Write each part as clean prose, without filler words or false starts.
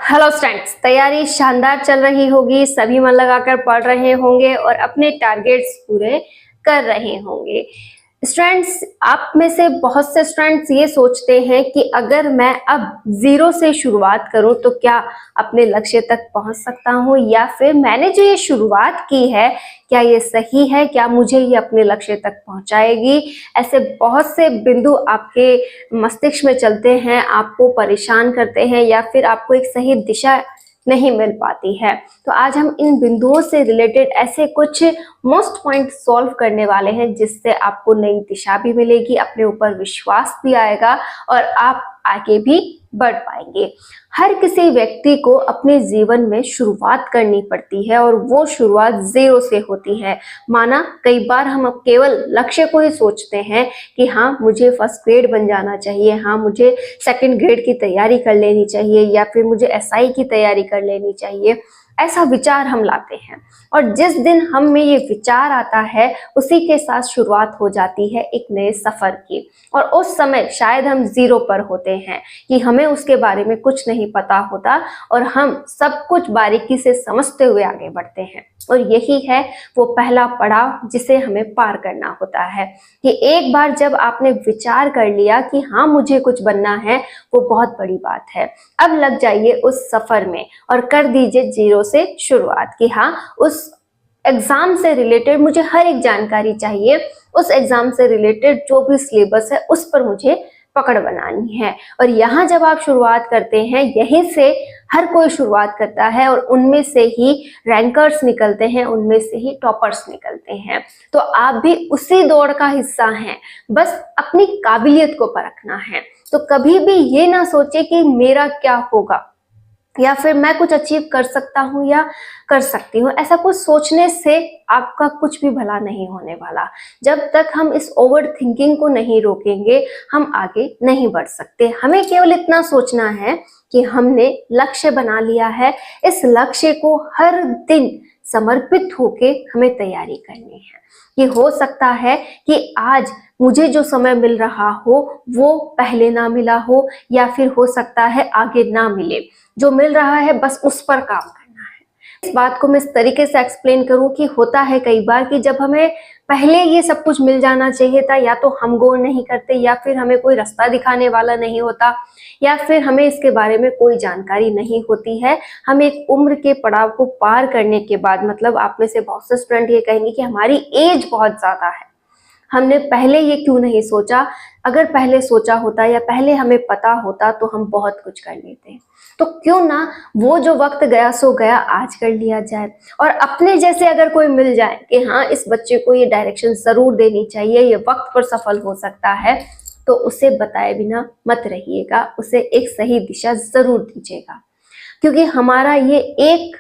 Hello students, तैयारी शानदार चल रही होगी। सभी मन लगाकर पढ़ रहे होंगे और अपने टारगेट्स पूरे कर रहे होंगे। स्टूडेंट्स, आप में से बहुत से स्टूडेंट्स ये सोचते हैं कि अगर मैं अब जीरो से शुरुआत करूं तो क्या अपने लक्ष्य तक पहुंच सकता हूं, या फिर मैंने जो ये शुरुआत की है क्या ये सही है, क्या मुझे ये अपने लक्ष्य तक पहुंचाएगी। ऐसे बहुत से बिंदु आपके मस्तिष्क में चलते हैं, आपको परेशान करते हैं या फिर आपको एक सही दिशा नहीं मिल पाती है। तो आज हम इन बिंदुओं से रिलेटेड ऐसे कुछ मोस्ट पॉइंट सॉल्व करने वाले हैं जिससे आपको नई दिशा भी मिलेगी, अपने ऊपर विश्वास भी आएगा और आप आगे भी बढ़ पाएंगे। हर किसी व्यक्ति को अपने जीवन में शुरुआत करनी पड़ती है और वो शुरुआत जीरो से होती है। माना कई बार हम अब केवल लक्ष्य को ही सोचते हैं कि हाँ मुझे फर्स्ट ग्रेड बन जाना चाहिए, हाँ मुझे सेकंड ग्रेड की तैयारी कर लेनी चाहिए, या फिर मुझे एसआई की तैयारी कर लेनी चाहिए। ऐसा विचार हम लाते हैं और जिस दिन हम में ये विचार आता है उसी के साथ शुरुआत हो जाती है एक नए सफर की। और उस समय शायद हम जीरो पर होते हैं कि हमें उसके बारे में कुछ नहीं पता होता और हम सब कुछ बारीकी से समझते हुए आगे बढ़ते हैं। और यही है वो पहला पड़ाव जिसे हमें पार करना होता है कि एक बार जब आपने विचार कर लिया कि हाँ मुझे कुछ बनना है, वो बहुत बड़ी बात है। अब लग जाइए उस सफर में और कर दीजिए जीरो से शुरुआत कि हाँ उस एग्जाम से रिलेटेड मुझे हर एक जानकारी चाहिए, उस एग्जाम से रिलेटेड जो भी सिलेबस है उस पर मुझे पकड़ बनानी है। और यहाँ जब आप शुरुआत करते हैं, यहीं से हर कोई शुरुआत करता है और उनमें से ही रैंकर्स निकलते हैं, उनमें से ही टॉपर्स निकलते हैं। तो आप भी उसी दौड़ का हिस्सा हैं, बस अपनी काबिलियत को परखना है। तो कभी भी ये ना सोचे कि मेरा क्या होगा या फिर मैं कुछ अचीव कर सकता हूँ या कर सकती हूँ। ऐसा कुछ सोचने से आपका कुछ भी भला नहीं होने वाला। जब तक हम इस ओवर थिंकिंग को नहीं रोकेंगे हम आगे नहीं बढ़ सकते। हमें केवल इतना सोचना है कि हमने लक्ष्य बना लिया है, इस लक्ष्य को हर दिन समर्पित होके हमें तैयारी करनी है। ये हो सकता है कि आज मुझे जो समय मिल रहा हो वो पहले ना मिला हो, या फिर हो सकता है आगे ना मिले। जो मिल रहा है बस उस पर काम करना है। इस बात को मैं इस तरीके से एक्सप्लेन करूं कि होता है कई बार कि जब हमें पहले ये सब कुछ मिल जाना चाहिए था, या तो हम गौर नहीं करते, या फिर हमें कोई रास्ता दिखाने वाला नहीं होता, या फिर हमें इसके बारे में कोई जानकारी नहीं होती है। हम एक उम्र के पड़ाव को पार करने के बाद, मतलब आप में से बहुत से स्टूडेंट ये कहेंगे कि हमारी एज बहुत ज्यादा है, हमने पहले ये क्यों नहीं सोचा। अगर पहले सोचा होता या पहले हमें पता होता तो हम बहुत कुछ कर लेते। तो क्यों ना वो जो वक्त गया सो गया आज कर लिया जाए। और अपने जैसे अगर कोई मिल जाए कि हाँ इस बच्चे को ये डायरेक्शन जरूर देनी चाहिए, ये वक्त पर सफल हो सकता है, तो उसे बताए बिना मत रहिएगा, उसे एक सही दिशा जरूर दीजिएगा, क्योंकि हमारा ये एक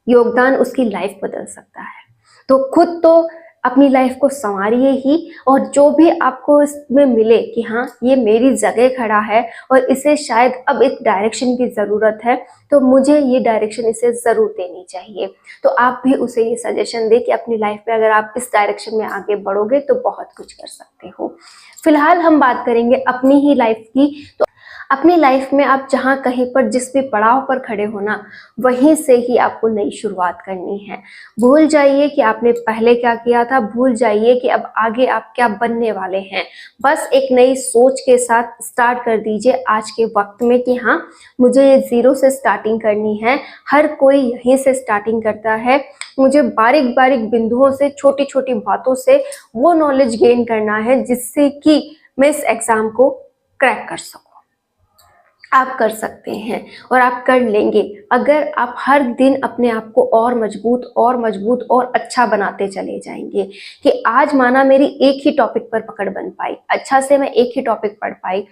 योगदान उसकी लाइफ बदल सकता है। तो खुद तो अपनी लाइफ को संवारिए ही, और जो भी आपको इसमें मिले कि हाँ ये मेरी जगह खड़ा है और इसे शायद अब एक डायरेक्शन की ज़रूरत है, तो मुझे ये डायरेक्शन इसे ज़रूर देनी चाहिए। तो आप भी उसे ये सजेशन दें कि अपनी लाइफ में अगर आप इस डायरेक्शन में आगे बढ़ोगे तो बहुत कुछ कर सकते हो। फिलहाल हम बात करेंगे अपनी ही लाइफ की। तो अपनी लाइफ में आप जहाँ कहीं पर जिस भी पड़ाव पर खड़े हो ना, वहीं से ही आपको नई शुरुआत करनी है। भूल जाइए कि आपने पहले क्या किया था, भूल जाइए कि अब आगे आप क्या बनने वाले हैं। बस एक नई सोच के साथ स्टार्ट कर दीजिए आज के वक्त में कि हाँ मुझे ये जीरो से स्टार्टिंग करनी है। हर कोई यहीं से स्टार्टिंग करता है। मुझे बारीक बारीक बिंदुओं से, छोटी छोटी बातों से वो नॉलेज गेन करना है जिससे कि मैं इस एग्जाम को क्रैक कर सकूं। आप कर सकते हैं और आप कर लेंगे अगर आप हर दिन अपने आप को और मजबूत और अच्छा बनाते चले जाएंगे। कि आज माना मेरी एक ही टॉपिक पर पकड़ बन पाई, अच्छा से मैं एक ही टॉपिक पढ़ पाई,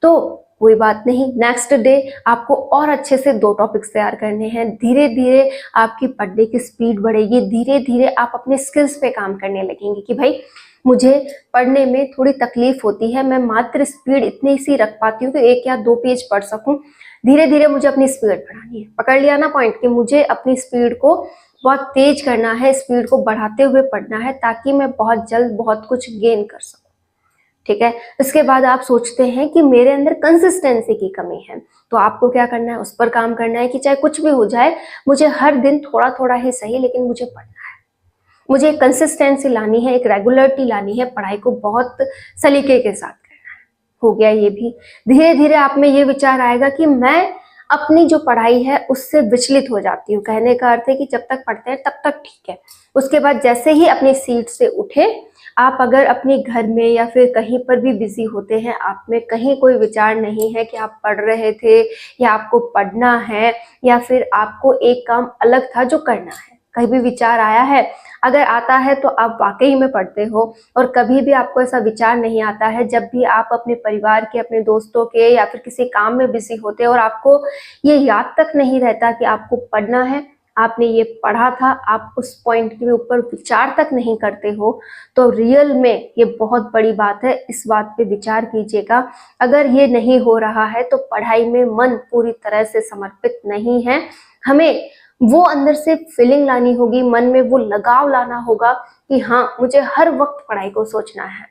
तो कोई बात नहीं, नेक्स्ट डे आपको और अच्छे से 2 टॉपिक्स तैयार करने हैं। धीरे धीरे आपकी पढ़ने की स्पीड बढ़ेगी, धीरे धीरे आप अपने स्किल्स पे काम करने लगेंगे कि भाई मुझे पढ़ने में थोड़ी तकलीफ होती है, मैं मात्र स्पीड इतनी सी रख पाती हूँ कि 1 या 2 पेज पढ़ सकूं। धीरे धीरे मुझे अपनी स्पीड बढ़ानी है। पकड़ लिया ना पॉइंट कि मुझे अपनी स्पीड को बहुत तेज करना है, स्पीड को बढ़ाते हुए पढ़ना है ताकि मैं बहुत जल्द बहुत कुछ गेन कर सकूं। ठीक है। इसके बाद आप सोचते हैं कि मेरे अंदर कंसिस्टेंसी की कमी है, तो आपको क्या करना है, उस पर काम करना है कि चाहे कुछ भी हो जाए, मुझे हर दिन थोड़ा थोड़ा ही सही लेकिन मुझे पढ़ना है। मुझे एक कंसिस्टेंसी लानी है, एक रेगुलरिटी लानी है, पढ़ाई को बहुत सलीके के साथ करना है। हो गया ये भी। धीरे धीरे आप में ये विचार आएगा कि मैं अपनी जो पढ़ाई है उससे विचलित हो जाती हूँ। कहने का अर्थ है कि जब तक पढ़ते हैं तब तक ठीक है, उसके बाद जैसे ही अपनी सीट से उठे, आप अगर अपने घर में या फिर कहीं पर भी बिजी होते हैं, आप में कहीं कोई विचार नहीं है कि आप पढ़ रहे थे या आपको पढ़ना है या फिर आपको एक काम अलग था जो करना है, कहीं भी विचार आया है? अगर आता है तो आप वाकई में पढ़ते हो, और कभी भी आपको ऐसा विचार नहीं आता है जब भी आप अपने परिवार के, अपने दोस्तों के या फिर किसी काम में बिजी होते हैं और आपको ये याद तक नहीं रहता कि आपको पढ़ना है, आपने ये पढ़ा था, आप उस पॉइंट के ऊपर विचार तक नहीं करते हो, तो रियल में ये बहुत बड़ी बात है। इस बात पे विचार कीजिएगा। अगर ये नहीं हो रहा है तो पढ़ाई में मन पूरी तरह से समर्पित नहीं है। हमें वो अंदर से फीलिंग लानी होगी, मन में वो लगाव लाना होगा कि हाँ, मुझे हर वक्त पढ़ाई को सोचना है।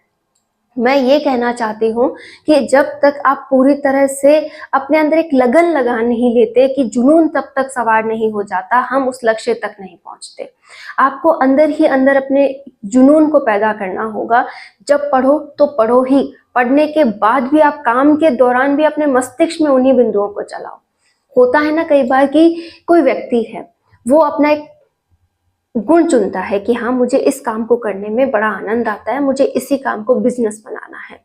मैं ये कहना चाहती हूँ कि जब तक आप पूरी तरह से अपने अंदर एक लगन लगा नहीं लेते, कि जुनून तब तक सवार नहीं हो जाता, हम उस लक्ष्य तक नहीं पहुंचते। आपको अंदर ही अंदर अपने जुनून को पैदा करना होगा। जब पढ़ो तो पढ़ो ही, पढ़ने के बाद भी आप काम के दौरान भी अपने मस्तिष्क में उन्हीं बिंदुओं को चलाओ। होता है ना कई बार कि कोई व्यक्ति है, वो अपना एक गुण चुनता है कि हाँ, मुझे इस काम को करने में बड़ा आनंद आता है, मुझे इसी काम को बिजनेस बनाना है।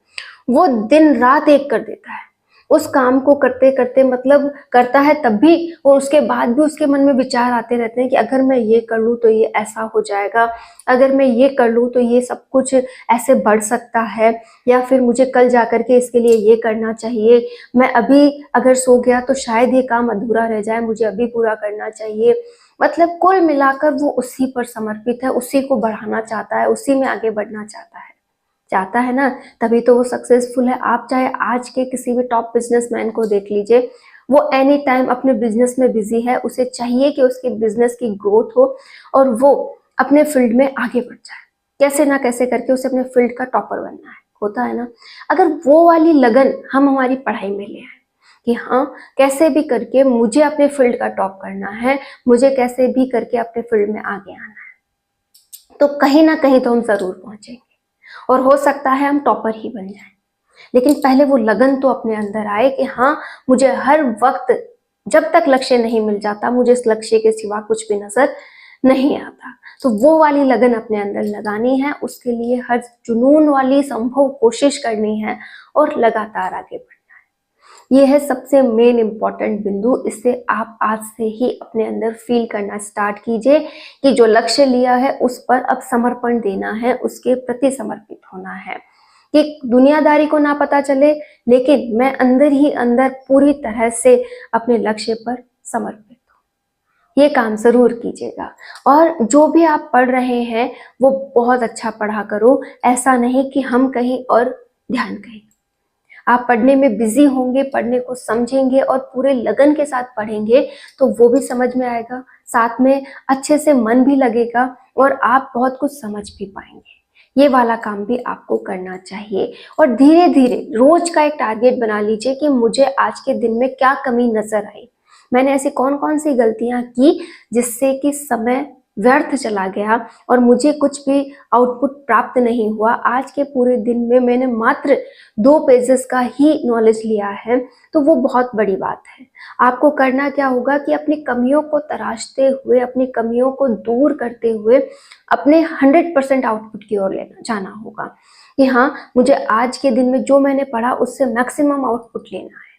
वो दिन रात एक कर देता है, उस काम को करते करते, मतलब करता है तब भी, और उसके बाद भी उसके मन में विचार आते रहते हैं कि अगर मैं ये कर लूँ तो ये ऐसा हो जाएगा, अगर मैं ये कर लूँ तो ये सब कुछ ऐसे बढ़ सकता है, या फिर मुझे कल जा करके इसके लिए ये करना चाहिए, मैं अभी अगर सो गया तो शायद ये काम अधूरा रह जाए, मुझे अभी पूरा करना चाहिए। मतलब कुल मिलाकर वो उसी पर समर्पित है, उसी को बढ़ाना चाहता है, उसी में आगे बढ़ना चाहता है ना, तभी तो वो सक्सेसफुल है। आप चाहे आज के किसी भी टॉप बिजनेसमैन को देख लीजिए, वो एनी टाइम अपने बिजनेस में बिजी है, उसे चाहिए कि उसके बिजनेस की ग्रोथ हो और वो अपने फील्ड में आगे बढ़ जाए, कैसे ना कैसे करके उसे अपने फील्ड का टॉपर बनना है, होता है ना। अगर वो वाली लगन हम हमारी पढ़ाई में ले आए कि हाँ, कैसे भी करके मुझे अपने फील्ड का टॉप करना है, मुझे कैसे भी करके अपने फील्ड में आगे आना है, तो कहीं ना कहीं तो हम जरूर पहुंचेंगे, और हो सकता है हम टॉपर ही बन जाएं। लेकिन पहले वो लगन तो अपने अंदर आए कि हाँ, मुझे हर वक्त, जब तक लक्ष्य नहीं मिल जाता, मुझे इस लक्ष्य के सिवा कुछ भी नजर नहीं आता। तो वो वाली लगन अपने अंदर लगानी है, उसके लिए हर जुनून वाली संभव कोशिश करनी है और लगातार आगे बढ़ना है। ये है सबसे मेन इंपॉर्टेंट बिंदु। इससे आप आज से ही अपने अंदर फील करना स्टार्ट कीजिए कि जो लक्ष्य लिया है उस पर अब समर्पण देना है, उसके प्रति समर्पित होना है, कि दुनियादारी को ना पता चले, लेकिन मैं अंदर ही अंदर पूरी तरह से अपने लक्ष्य पर समर्पित हूँ। ये काम जरूर कीजिएगा। और जो भी आप पढ़ रहे हैं वो बहुत अच्छा पढ़ा करो, ऐसा नहीं कि हम कहीं और ध्यान कहीं। आप पढ़ने में बिजी होंगे, पढ़ने को समझेंगे और पूरे लगन के साथ पढ़ेंगे तो वो भी समझ में आएगा, साथ में अच्छे से मन भी लगेगा और आप बहुत कुछ समझ भी पाएंगे। ये वाला काम भी आपको करना चाहिए। और धीरे धीरे रोज का एक टारगेट बना लीजिए कि मुझे आज के दिन में क्या कमी नजर आई, मैंने ऐसी कौन कौन सी गलतियां की जिससे कि समय व्यर्थ चला गया और मुझे कुछ भी आउटपुट प्राप्त नहीं हुआ। आज के पूरे दिन में मैंने मात्र 2 पेजेस का ही नॉलेज लिया है, तो वो बहुत बड़ी बात है। आपको करना क्या होगा कि अपनी कमियों को तराशते हुए, अपनी कमियों को दूर करते हुए अपने 100% आउटपुट की ओर लेना जाना होगा कि हाँ, मुझे आज के दिन में जो मैंने पढ़ा उससे मैक्सिमम आउटपुट लेना है।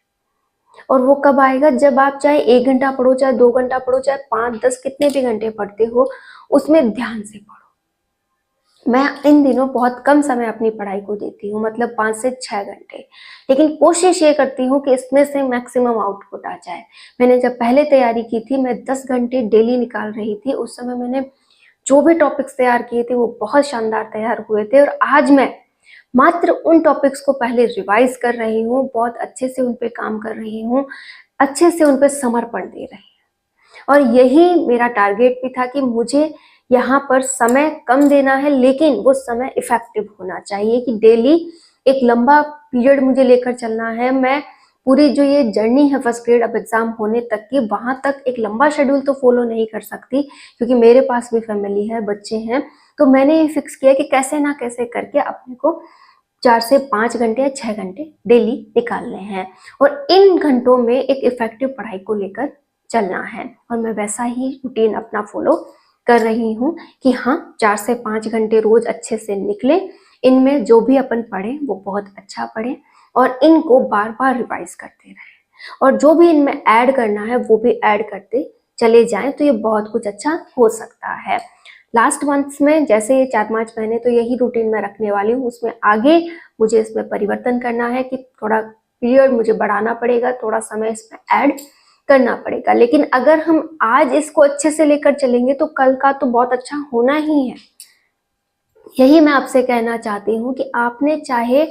और वो कब आएगा? जब आप चाहे 1 घंटा पढ़ो, चाहे 2 घंटा पढ़ो, चाहे 5-10 कितने भी घंटे पढ़ते हो, उसमें ध्यान से पढ़ो। मैं इन दिनों बहुत कम समय अपनी पढ़ाई को देती हूँ, मतलब 5 से 6 घंटे, लेकिन कोशिश ये करती हूँ कि इसमें से मैक्सिमम आउटपुट आ जाए। मैंने जब पहले तैयारी की थी, मैं 10 घंटे डेली निकाल रही थी। उस समय मैंने जो भी टॉपिक्स तैयार किए थे वो बहुत शानदार तैयार हुए थे, और आज मैं मात्र उन टॉपिक्स को पहले रिवाइज कर रही हूँ, बहुत अच्छे से उन पे काम कर रही हूँ, अच्छे से उन पे समर्पण दे रही हूँ। और यही मेरा टारगेट भी था कि मुझे यहाँ पर समय कम देना है, लेकिन वो समय इफेक्टिव होना चाहिए, कि डेली एक लंबा पीरियड मुझे लेकर चलना है। मैं पूरी जो ये जर्नी है फर्स्ट ग्रेड अब एग्जाम होने तक की, वहां तक एक लंबा शेड्यूल तो फॉलो नहीं कर सकती, क्योंकि मेरे पास भी फैमिली है, बच्चे हैं। तो मैंने ये फिक्स किया कि कैसे ना कैसे करके अपने को 4 से 5 घंटे या 6 घंटे डेली निकालने हैं, और इन घंटों में एक इफेक्टिव पढ़ाई को लेकर चलना है। और मैं वैसा ही रूटीन अपना फॉलो कर रही हूँ कि हाँ, 4 से 5 घंटे रोज अच्छे से निकले, इनमें जो भी अपन पढ़े वो बहुत अच्छा पढ़े, और इनको बार बार रिवाइज करते रहें, और जो भी इनमें ऐड करना है वो भी ऐड करते चले जाएं, तो ये बहुत कुछ अच्छा हो सकता है। लास्ट मंथ्स में जैसे ये 4-5 महीने तो यही रूटीन मैं रखने वाली हूँ, उसमें आगे मुझे इसमें परिवर्तन करना है कि थोड़ा पीरियड मुझे बढ़ाना पड़ेगा, थोड़ा समय इसमें ऐड करना पड़ेगा। लेकिन अगर हम आज इसको अच्छे से लेकर चलेंगे तो कल का तो बहुत अच्छा होना ही है। यही मैं आपसे कहना चाहती हूँ कि आपने चाहे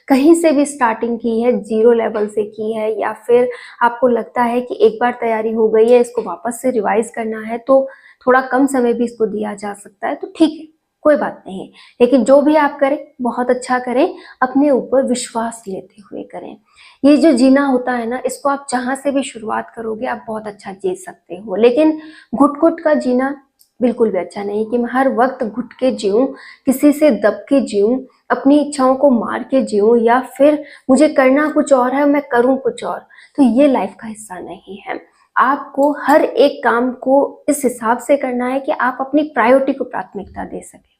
कहीं से भी स्टार्टिंग की है, 0 लेवल से की है, या फिर आपको लगता है कि एक बार तैयारी हो गई है, इसको वापस से रिवाइज करना है, तो थोड़ा कम समय भी इसको दिया जा सकता है, तो ठीक है, कोई बात नहीं। लेकिन जो भी आप करें बहुत अच्छा करें, अपने ऊपर विश्वास लेते हुए करें। ये जो जीना होता है ना, इसको आप जहां से भी शुरुआत करोगे आप बहुत अच्छा जी सकते हो, लेकिन घुट घुट का जीना बिल्कुल भी अच्छा नहीं कि मैं हर वक्त घुट के जीऊं, किसी से दब के जीऊं, अपनी इच्छाओं को मार के जीऊं, या फिर मुझे करना कुछ और है मैं करूं कुछ और, तो ये लाइफ का हिस्सा नहीं है। आपको हर एक काम को इस हिसाब से करना है कि आप अपनी प्रायोरिटी को प्राथमिकता दे सके,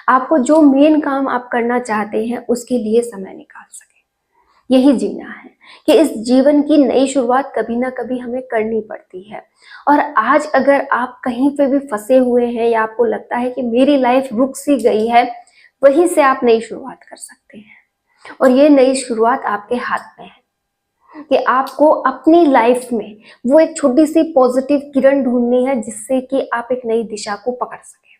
आपको जो मेन काम आप करना चाहते हैं उसके लिए समय निकाल सके। यही जीना है कि इस जीवन की नई शुरुआत कभी ना कभी हमें करनी पड़ती है। और आज अगर आप कहीं पे भी फंसे हुए हैं, या आपको लगता है कि मेरी लाइफ रुक सी गई है, वहीं से आप नई शुरुआत कर सकते हैं। और ये नई शुरुआत आपके हाथ में है कि आपको अपनी लाइफ में वो एक छोटी सी पॉजिटिव किरण ढूंढनी है, जिससे कि आप एक नई दिशा को पकड़ सकें।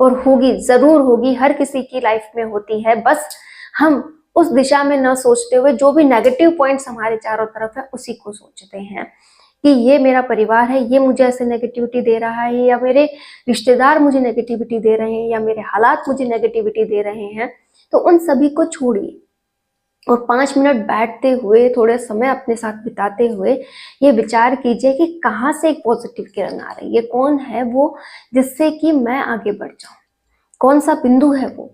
और होगी, जरूर होगी, हर किसी की लाइफ में होती है, बस हम उस दिशा में न सोचते हुए जो भी नेगेटिव पॉइंट्स हमारे चारों तरफ है उसी को सोचते हैं कि ये मेरा परिवार है, ये मुझे ऐसे नेगेटिविटी दे रहा है, या मेरे रिश्तेदार मुझे नेगेटिविटी दे रहे हैं, या मेरे हालात मुझे नेगेटिविटी दे रहे हैं। तो उन सभी को छोड़िए और 5 मिनट बैठते हुए, थोड़े समय अपने साथ बिताते हुए ये विचार कीजिए कि कहाँ से एक पॉजिटिव किरण आ रही है, कौन है वो जिससे कि मैं आगे बढ़ जाऊं, कौन सा बिंदु है वो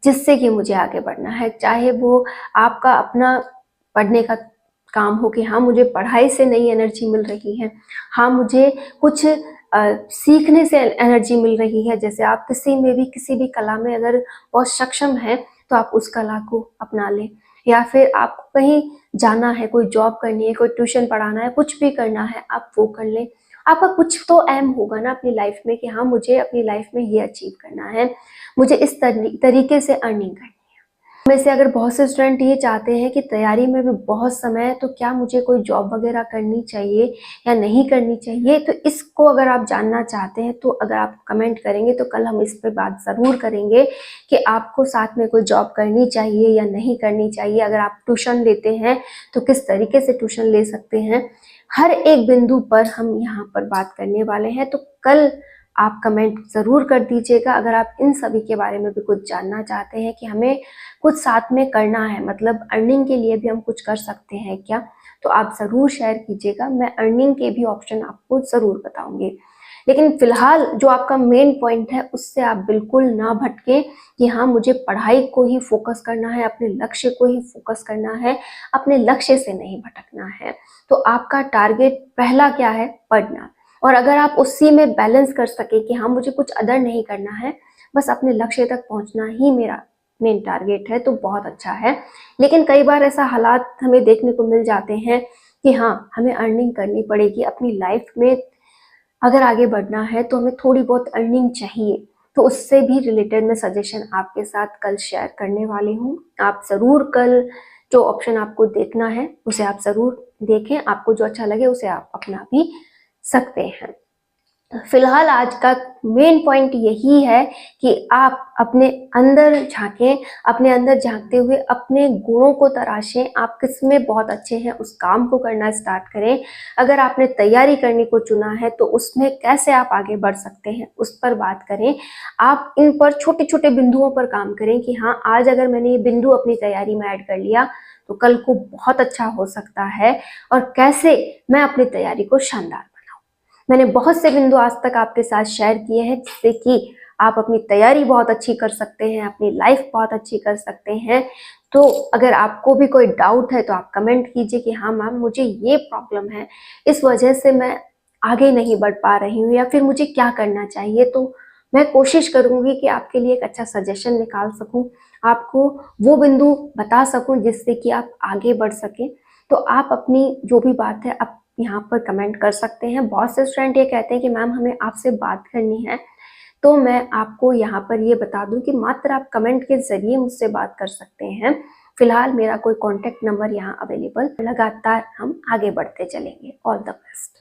जिससे कि मुझे आगे बढ़ना है। चाहे वो आपका अपना पढ़ने का काम हो कि हाँ, मुझे पढ़ाई से नई एनर्जी मिल रही है, हाँ, मुझे कुछ सीखने से एनर्जी मिल रही है। जैसे आप किसी में भी, किसी भी कला में अगर बहुत सक्षम है तो आप उस कला को अपना लें, या फिर आपको कहीं जाना है, कोई जॉब करनी है, कोई ट्यूशन पढ़ाना है, कुछ भी करना है, आप वो कर लें। आपका कुछ तो एम होगा ना अपनी लाइफ में कि हाँ, मुझे अपनी लाइफ में ये अचीव करना है, मुझे इस तरीके से अर्निंग करनी है। में से अगर बहुत से स्टूडेंट ये चाहते हैं कि तैयारी में भी बहुत समय है, तो क्या मुझे कोई जॉब वगैरह करनी चाहिए या नहीं करनी चाहिए, तो इसको अगर आप जानना चाहते हैं तो अगर आप कमेंट करेंगे तो कल हम इस पर बात ज़रूर करेंगे कि आपको साथ में कोई जॉब करनी चाहिए या नहीं करनी चाहिए। अगर आप ट्यूशन लेते हैं तो किस तरीके से ट्यूशन ले सकते हैं, हर एक बिंदु पर हम यहाँ पर बात करने वाले हैं। तो कल आप कमेंट ज़रूर कर दीजिएगा अगर आप इन सभी के बारे में भी कुछ जानना चाहते हैं कि हमें कुछ साथ में करना है, मतलब अर्निंग के लिए भी हम कुछ कर सकते हैं क्या, तो आप ज़रूर शेयर कीजिएगा। मैं अर्निंग के भी ऑप्शन आपको ज़रूर बताऊंगी। लेकिन फिलहाल जो आपका मेन पॉइंट है उससे आप बिल्कुल ना भटकें कि हाँ, मुझे पढ़ाई को ही फोकस करना है, अपने लक्ष्य को ही फोकस करना है, अपने लक्ष्य से नहीं भटकना है। तो आपका टारगेट पहला क्या है? पढ़ना। और अगर आप उसी में बैलेंस कर सके कि हाँ, मुझे कुछ अदर नहीं करना है, बस अपने लक्ष्य तक पहुंचना ही मेरा मेन टारगेट है, तो बहुत अच्छा है। लेकिन कई बार ऐसा हालात हमें देखने को मिल जाते हैं कि हाँ, हमें अर्निंग करनी पड़ेगी अपनी लाइफ में, अगर आगे बढ़ना है तो हमें थोड़ी बहुत अर्निंग चाहिए। तो उससे भी रिलेटेड मैं सजेशन आपके साथ कल शेयर करने वाली हूँ। आप ज़रूर कल जो ऑप्शन आपको देखना है उसे आप ज़रूर देखें, आपको जो अच्छा लगे उसे आप अपना भी सकते हैं। फिलहाल आज का मेन पॉइंट यही है कि आप अपने अंदर झांकें, अपने अंदर झांकते हुए अपने गुणों को तराशें, आप किसमें बहुत अच्छे हैं उस काम को करना स्टार्ट करें। अगर आपने तैयारी करने को चुना है तो उसमें कैसे आप आगे बढ़ सकते हैं उस पर बात करें। आप इन पर छोटे छोटे बिंदुओं पर काम करें कि हाँ, आज अगर मैंने ये बिंदु अपनी तैयारी में ऐड कर लिया तो कल को बहुत अच्छा हो सकता है, और कैसे मैं अपनी तैयारी को शानदार। मैंने बहुत से बिंदु आज तक आपके साथ शेयर किए हैं जिससे कि आप अपनी तैयारी बहुत अच्छी कर सकते हैं, अपनी लाइफ बहुत अच्छी कर सकते हैं। तो अगर आपको भी कोई डाउट है तो आप कमेंट कीजिए कि हाँ मैम, मुझे ये प्रॉब्लम है, इस वजह से मैं आगे नहीं बढ़ पा रही हूँ, या फिर मुझे क्या करना चाहिए। तो मैं कोशिश करूंगी कि आपके लिए एक अच्छा सजेशन निकाल सकूं, आपको वो बिंदु बता सकूं जिससे कि आप आगे बढ़ सकें। तो आप अपनी जो भी बात है आप यहाँ पर कमेंट कर सकते हैं। बहुत से स्टूडेंट ये कहते हैं कि मैम हमें आपसे बात करनी है, तो मैं आपको यहाँ पर ये बता दूं कि मात्र आप कमेंट के जरिए मुझसे बात कर सकते हैं। फिलहाल मेरा कोई कॉन्टेक्ट नंबर यहाँ अवेलेबल, लगातार हम आगे बढ़ते चलेंगे। All the best.